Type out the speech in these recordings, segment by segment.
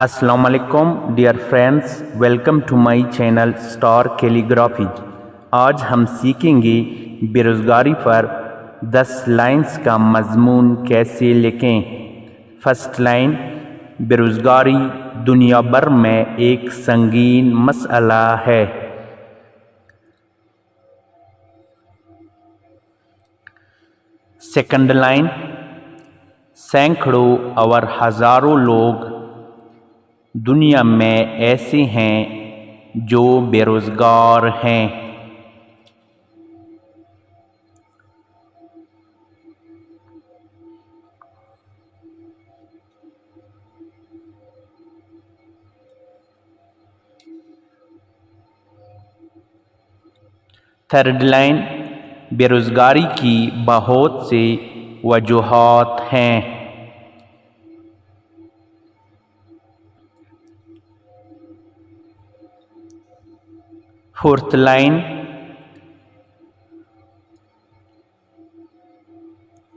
Assalamu alaikum dear friends, welcome to my channel Star Calligraphy. آج ہم سیکھیں گے بیروزگاری پر 10 لائنز کا مضمون کیسے لکھیں۔ فرسٹ لائن، بیروزگاری دنیا بھر میں ایک سنگین مسئلہ ہے۔ سیکنڈ لائن، سینکڑوں اور ہزاروں لوگ دنیا میں ایسے ہیں جو بے روزگار ہیں۔ تھرڈ لائن، بے روزگاری کی بہت سے وجوہات ہیں۔ فورتھ لائن،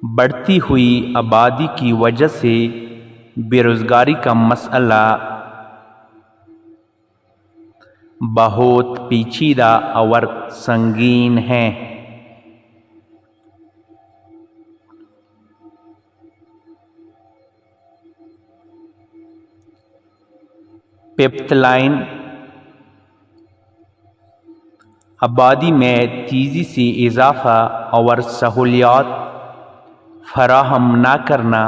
بڑھتی ہوئی آبادی کی وجہ سے بے روزگاری کا مسئلہ بہت پیچیدہ اور سنگین ہے۔ ففتھ لائن، آبادی میں تیزی سے اضافہ اور سہولیات فراہم نہ کرنا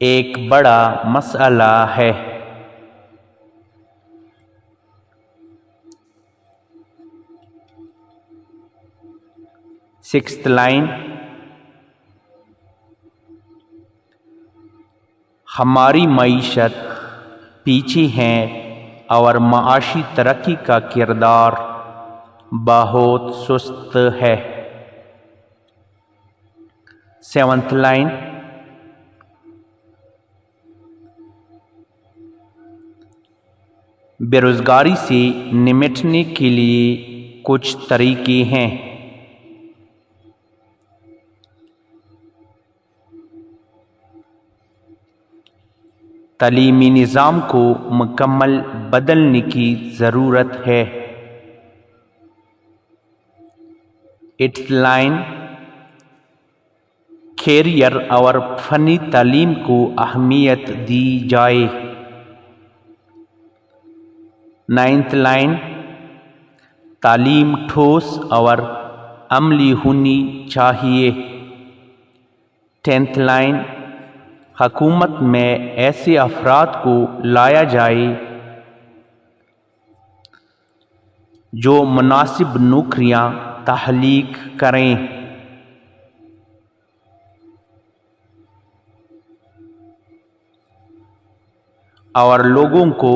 ایک بڑا مسئلہ ہے۔ سکستھ لائن، ہماری معیشت پیچھے ہے اور معاشی ترقی کا کردار بہت سست ہے۔ سیونتھ لائن، بے روزگاری سے نمٹنے کے لیے کچھ طریقے ہیں۔ تعلیمی نظام کو مکمل بدلنے کی ضرورت ہے۔ ایٹتھ لائن، کیریئر اور فنی تعلیم کو اہمیت دی جائے۔ نائنتھ لائن، تعلیم ٹھوس اور عملی ہونی چاہیے۔ 10th لائن، حکومت میں ایسے افراد کو لایا جائے جو مناسب نوکریاں تخلیق کریں اور لوگوں کو